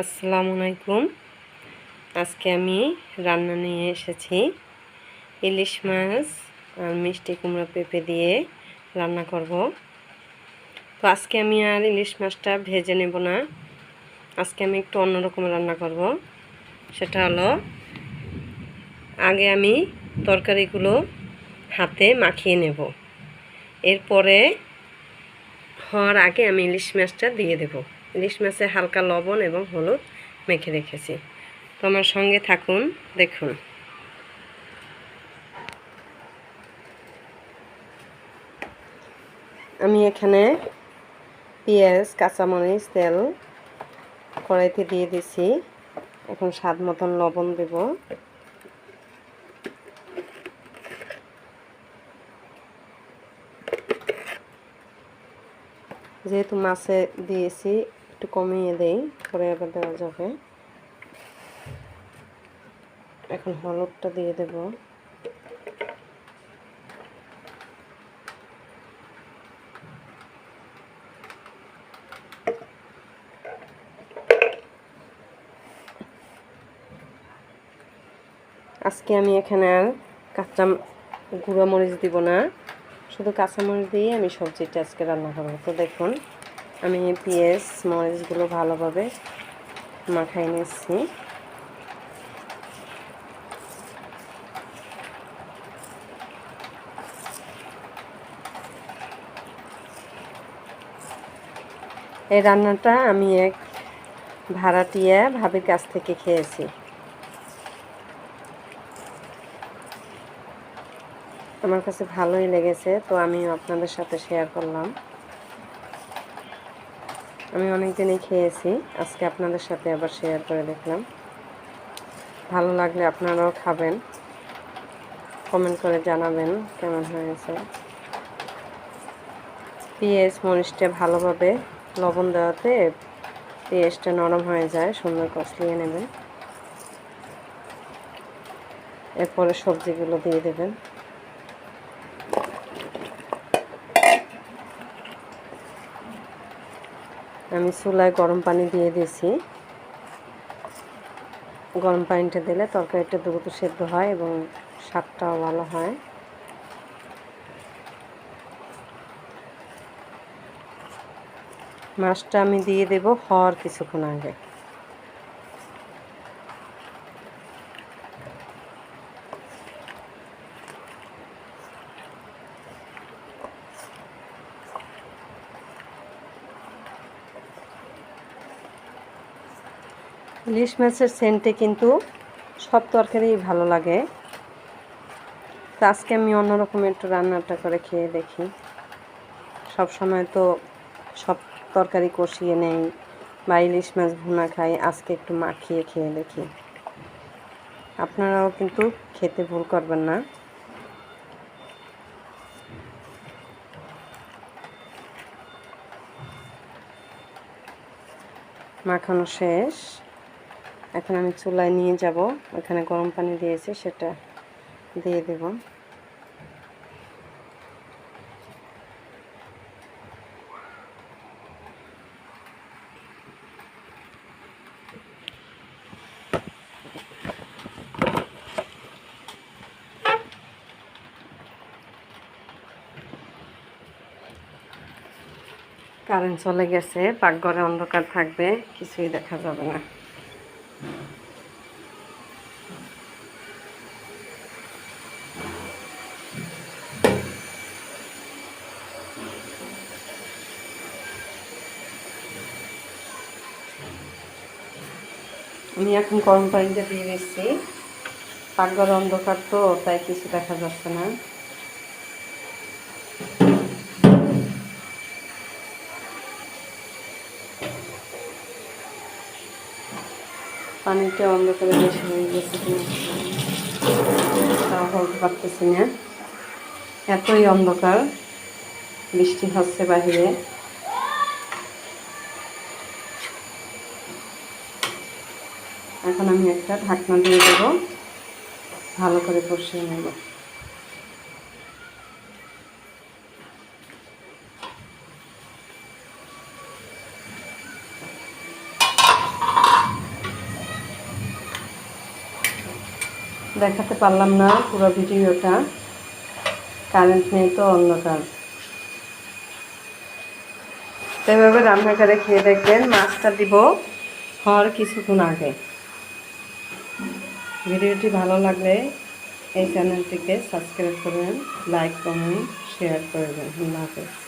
আসসালামু আলাইকুম। আজকে আমি রান্না নিয়ে এসেছি ইলিশ মাছ আর মিষ্টি কুমড়া পেঁপে দিয়ে রান্না করব। তো আজকে আমি আর ইলিশ মাছটা ভেজে নেব না, আজকে আমি একটু অন্যরকম রান্না করব। সেটা হলো, আগে আমি তরকারিগুলো হাতে মাখিয়ে নেব, এরপরে হওয়ার আগে আমি ইলিশ মাছটা দিয়ে দেব। ইলিশ মাছে হালকা লবণ এবং হলুদ মেখে রেখেছি। তো আমার সঙ্গে থাকুন, দেখুন। আমি এখানে পেঁয়াজ, কাঁচামরিচ, তেল কড়াইতে দিয়ে দিছি। এখন স্বাদ মতন লবণ দেব। যেহেতু মাছে দিয়েছি, একটু কমিয়ে দেই, পরে আবার দেওয়া যাবে। এখন হলুদটা দিয়ে দেব। আজকে আমি এখানে আর কাঁচা গুঁড়া মরিচ দিব না, শুধু কাঁচামরিচ দিয়ে আমি সবজিটা আজকে রান্না করব। তো দেখুন, আমি পেঁয়াজ মরিচগুলো ভালোভাবে মাখাই নিচ্ছি। এই রান্নাটা আমি এক ভাড়াটিয়া ভাবির কাছ থেকে খেয়েছি। আমার কাছে ভালোই লেগেছে, তো আমি আপনাদের সাথে শেয়ার করলাম। আমি অনেক দিনই খেয়েছি, আজকে আপনাদের সাথে আবার শেয়ার করে দেখলাম। ভালো লাগলে আপনারাও খাবেন, কমেন্ট করে জানাবেন কেমন হয়েছে। পেঁয়াজ মরিচটা ভালোভাবে লবণ দেওয়াতে পেঁয়াজটা নরম হয়ে যায়, সুন্দর কষলিয়ে নেবেন। এরপরে সবজিগুলো দিয়ে দেবেন। আমি চুলায় গরম পানি দিয়ে দিয়েছি। গরম পানিটা দিলে তরকারিটা দ্রুত সেদ্ধ হয় এবং স্বাদটাও ভালো হয়। মাছটা আমি দিয়ে দেব হওয়ার কিছুক্ষণ আগে। ইলিশ মাছের সেন্টে কিন্তু সব তরকারি ভালো লাগে। তো আজকে আমি অন্যরকম একটু রান্নাটা করে খেয়ে দেখি। সব সময় তো সব তরকারি কষিয়ে নেই বা ইলিশ মাছ ভুনা খাই, আজকে একটু মাখিয়ে খেয়ে দেখি। আপনারাও কিন্তু খেতে ভুল করবেন না। মাখানো শেষ, এখন আমি চুলায় নিয়ে যাব। ওখানে গরম পানি দিয়েছি, সেটা দিয়ে দেব। কারেন্ট চলে গেছে, পাকঘরে অন্ধকার থাকবে, কিছুই দেখা যাবে না। আমি এখন গরম পানিটা দিয়ে দিচ্ছি। পাকঘরে অন্ধকার তো, তাই কিছু দেখা যাচ্ছে না। পানিটা অন্ধকারে বেশি হয়ে গেছে তাও বলতে পারতেছি না, এতই অন্ধকার। বৃষ্টি হচ্ছে বাহিরে। এখন আমি একটা ঢাকনা দিয়ে দেব, ভালো করে কষিয়ে নেব। দেখাতে পারলাম না পুরো ভিডিওটা, কারেন্ট নেই তো, অন্ধকার। এভাবে রান্না করে খেয়ে দেখবেন। মাছটা দিব হওয়ার কিছুক্ষণ আগে। ভিডিওটি ভালো লাগলে এই চ্যানেলটিকে সাবস্ক্রাইব করবেন, লাইক কমেন্ট শেয়ার করবেন। আল্লাহ হাফেজ।